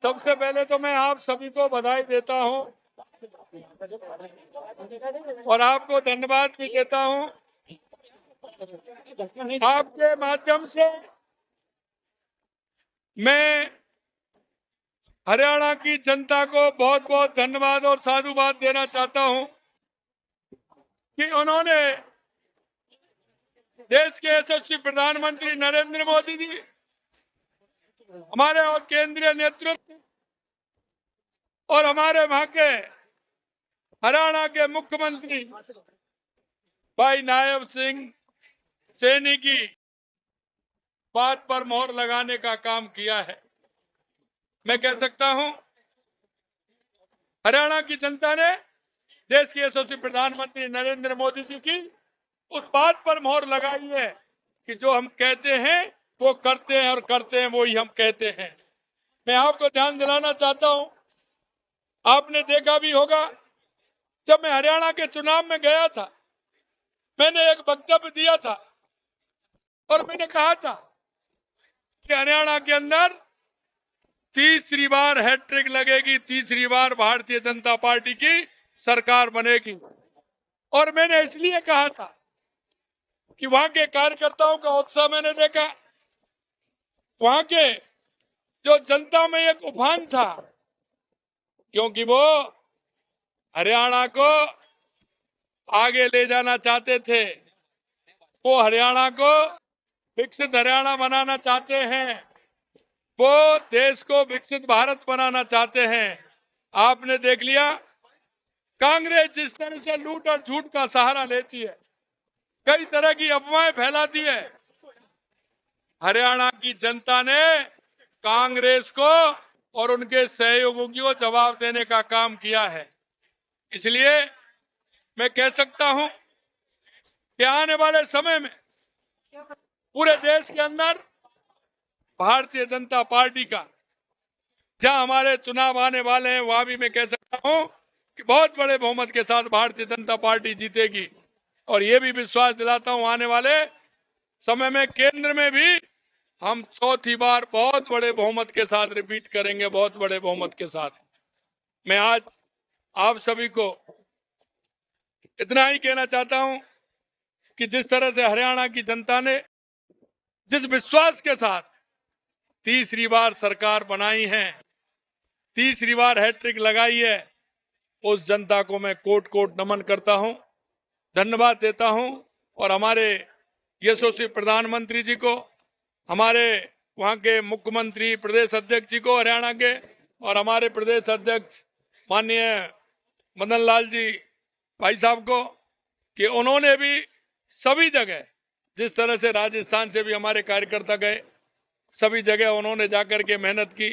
सबसे पहले तो मैं आप सभी को बधाई देता हूं और आपको धन्यवाद भी देता हूं। आपके माध्यम से मैं हरियाणा की जनता को बहुत बहुत धन्यवाद और साधुवाद देना चाहता हूं कि उन्होंने देश के यशस्वी प्रधानमंत्री नरेंद्र मोदी जी, हमारे और केंद्रीय नेतृत्व और हमारे वहां के हरियाणा के मुख्यमंत्री भाई नायब सिंह सैनी की बात पर मोहर लगाने का काम किया है। मैं कह सकता हूं हरियाणा की जनता ने देश के यशस्वी प्रधानमंत्री नरेंद्र मोदी जी की उस बात पर मोहर लगाई है कि जो हम कहते हैं वो करते हैं और करते हैं वही हम कहते हैं। मैं आपको ध्यान दिलाना चाहता हूं, आपने देखा भी होगा जब मैं हरियाणा के चुनाव में गया था, मैंने एक वक्तव्य दिया था और मैंने कहा था कि हरियाणा के अंदर तीसरी बार हैट्रिक लगेगी, तीसरी बार भारतीय जनता पार्टी की सरकार बनेगी। और मैंने इसलिए कहा था कि वहां के कार्यकर्ताओं का उत्साह मैंने देखा, वहां के जो जनता में एक उफान था, क्योंकि वो हरियाणा को आगे ले जाना चाहते थे, वो हरियाणा को विकसित हरियाणा बनाना चाहते हैं, वो देश को विकसित भारत बनाना चाहते हैं। आपने देख लिया कांग्रेस जिस तरह से लूट और झूठ का सहारा लेती है, कई तरह की अफवाहें फैलाती है, हरियाणा की जनता ने कांग्रेस को और उनके सहयोगियों को जवाब देने का काम किया है। इसलिए मैं कह सकता हूं कि आने वाले समय में पूरे देश के अंदर भारतीय जनता पार्टी का जहां हमारे चुनाव आने वाले हैं, वहां भी मैं कह सकता हूं कि बहुत बड़े बहुमत के साथ भारतीय जनता पार्टी जीतेगी। और ये भी विश्वास दिलाता हूं आने वाले समय में केंद्र में भी हम चौथी बार बहुत बड़े बहुमत के साथ रिपीट करेंगे, बहुत बड़े बहुमत के साथ। मैं आज आप सभी को इतना ही कहना चाहता हूं कि जिस तरह से हरियाणा की जनता ने जिस विश्वास के साथ तीसरी बार सरकार बनाई है, तीसरी बार हैट्रिक लगाई है, उस जनता को मैं कोट कोट नमन करता हूं, धन्यवाद देता हूं। और हमारे यशस्वी प्रधानमंत्री जी को, हमारे वहां के मुख्यमंत्री प्रदेश अध्यक्ष जी को हरियाणा के, और हमारे प्रदेश अध्यक्ष माननीय मदन लाल जी भाई साहब को, कि उन्होंने भी सभी जगह, जिस तरह से राजस्थान से भी हमारे कार्यकर्ता गए, सभी जगह उन्होंने जाकर के मेहनत की।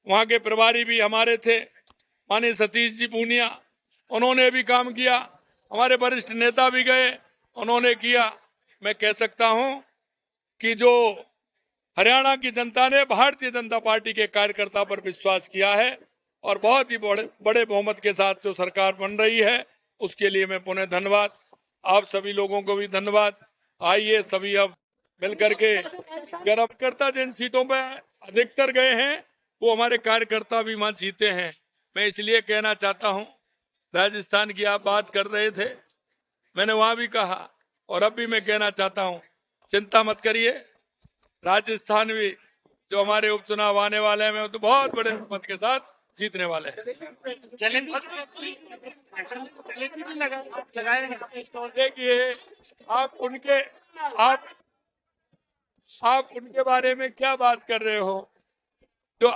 वहां के प्रभारी भी हमारे थे माननीय सतीश जी पूनिया, उन्होंने भी काम किया। हमारे वरिष्ठ नेता भी गए, उन्होंने किया। मैं कह सकता हूं कि जो हरियाणा की जनता ने भारतीय जनता पार्टी के कार्यकर्ता पर विश्वास किया है और बहुत ही बड़े बहुमत के साथ जो सरकार बन रही है, उसके लिए मैं पुनः धन्यवाद, आप सभी लोगों को भी धन्यवाद। आइए सभी अब मिलकर के, कार्यकर्ता जिन सीटों पर अधिकतर गए हैं वो हमारे कार्यकर्ता भी वहां जीते हैं। मैं इसलिए कहना चाहता हूं, राजस्थान की आप बात कर रहे थे, मैंने वहां भी कहा और अब भी मैं कहना चाहता हूं, चिंता मत करिए, राजस्थान भी जो हमारे उपचुनाव आने वाले हैं, तो बहुत बड़े मत के साथ जीतने वाले हैं। देखिए आप उनके बारे में क्या बात कर रहे हो जो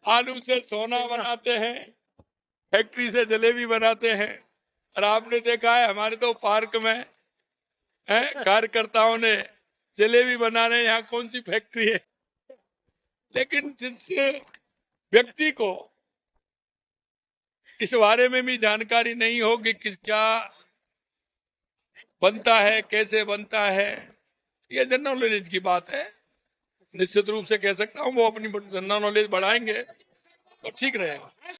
आलू से सोना बनाते हैं, फैक्ट्री से जलेबी बनाते हैं। और आपने देखा है हमारे तो पार्क में कार्यकर्ताओं ने जलेबी बना रहे हैं, यहाँ कौन सी फैक्ट्री है। लेकिन जिससे व्यक्ति को इस बारे में भी जानकारी नहीं हो कि क्या बनता है, कैसे बनता है, ये जनरल नॉलेज की बात है। निश्चित रूप से कह सकता हूँ वो अपनी जनरल नॉलेज बढ़ाएंगे तो ठीक रहेगा।